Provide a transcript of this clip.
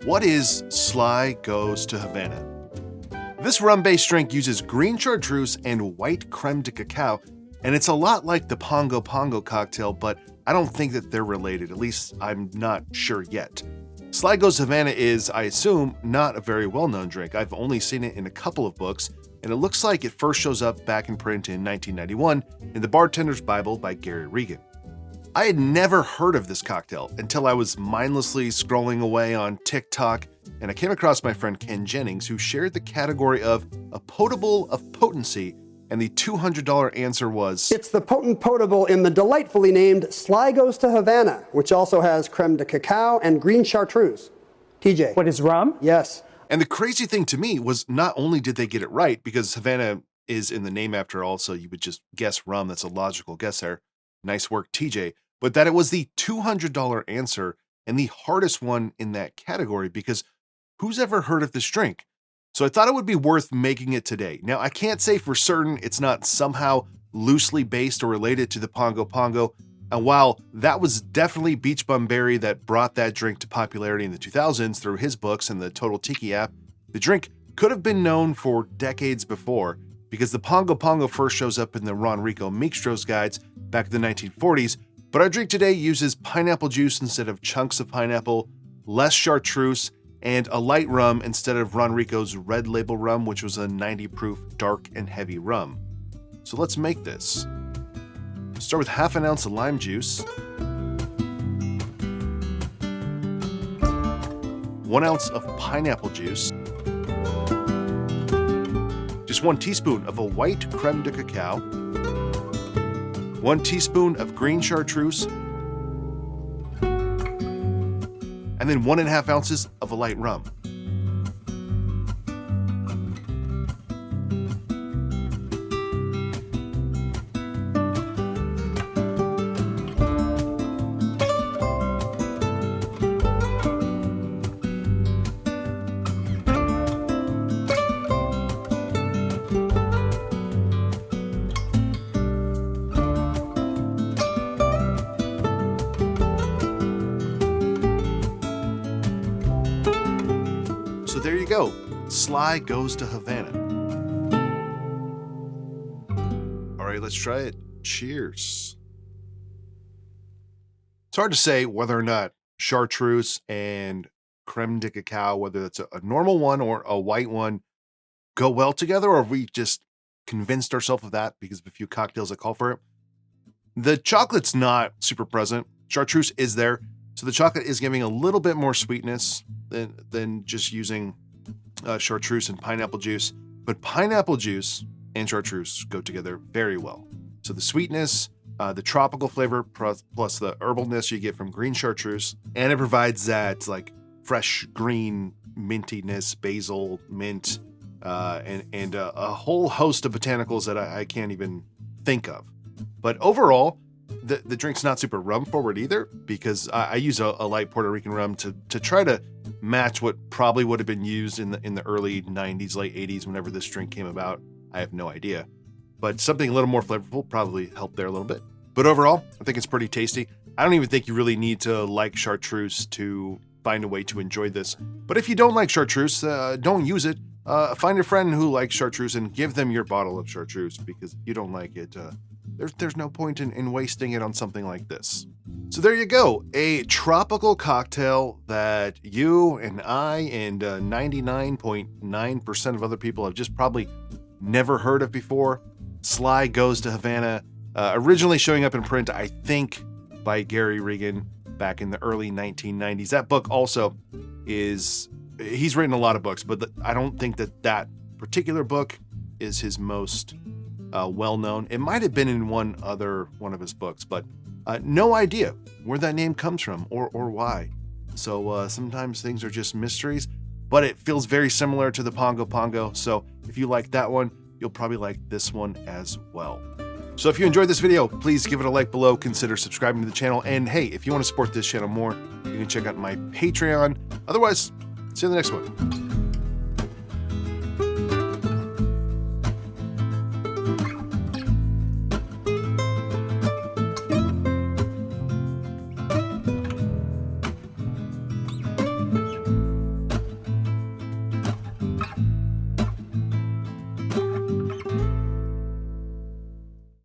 What is Sly Goes to Havana? This rum-based drink uses green chartreuse and white creme de cacao, and it's a lot like the Pongo Pongo cocktail, but I don't think that they're related, at least I'm not sure yet. Sly Goes to Havana is, I assume, not a very well-known drink. I've only seen it in a couple of books, and it looks like it first shows up back in print in 1991 in The Bartender's Bible by Gary Regan. I had never heard of this cocktail until I was mindlessly scrolling away on TikTok, and I came across my friend Ken Jennings, who shared the category of a potable of potency, and the $200 answer was... It's the potent potable in the delightfully named Sly Goes to Havana, which also has creme de cacao and green chartreuse. TJ. What is rum? Yes. And the crazy thing to me was not only did they get it right, because Havana is in the name after all, so you would just guess rum. That's a logical guess there. Nice work, TJ. But that it was the $200 answer and the hardest one in that category, because who's ever heard of this drink? So I thought it would be worth making it today. Now, I can't say for certain it's not somehow loosely based or related to the Pongo Pongo. And while that was definitely Beach Bum Berry that brought that drink to popularity in the 2000s through his books and the Total Tiki app, the drink could have been known for decades before, because the Pongo Pongo first shows up in the Ron Rico Meekstro's guides back in the 1940s. But our drink today uses pineapple juice instead of chunks of pineapple, less chartreuse, and a light rum instead of Ron Rico's Red Label rum, which was a 90 proof dark and heavy rum. So let's make this. Start with half an ounce of lime juice, 1 ounce of pineapple juice, just 1 teaspoon of a white creme de cacao, 1 teaspoon of green chartreuse, and then 1.5 ounces of a light rum. So there you go, Sly Goes to Havana. All right, let's try it. Cheers. It's hard to say whether or not chartreuse and creme de cacao, whether that's a normal one or a white one, go well together, or if we just convinced ourselves of that because of a few cocktails that call for it. The chocolate's not super present. Chartreuse is there, so the chocolate is giving a little bit more sweetness than just using chartreuse and pineapple juice. But pineapple juice and chartreuse go together very well. So the sweetness, the tropical flavor, plus the herbalness you get from green chartreuse, and it provides that like fresh green mintiness, basil, mint, and a whole host of botanicals that I can't even think of. But overall, the drink's not super rum forward either, because I use a light Puerto Rican rum to try to match what probably would have been used in the early 90s, late 80s, whenever this drink came about. I have no idea. But something a little more flavorful probably helped there a little bit. But overall, I think it's pretty tasty. I don't even think you really need to like chartreuse to find a way to enjoy this. But if you don't like chartreuse, don't use it. Find a friend who likes chartreuse and give them your bottle of chartreuse, because if you don't like it, there's no point in wasting it on something like this. So there you go, a tropical cocktail that you and I and 99.9% of other people have just probably never heard of before. Sly Goes to Havana, originally showing up in print, I think, by Gary Regan back in the early 1990s. That book also he's written a lot of books, but I don't think that particular book is his most well-known. It might have been in one of his books, but no idea where that name comes from or why. So sometimes things are just mysteries, but it feels very similar to the Pongo Pongo. So if you like that one, you'll probably like this one as well. So if you enjoyed this video, please give it a like below, consider subscribing to the channel, and hey, if you want to support this channel more, you can check out my Patreon. Otherwise, see you in the next one.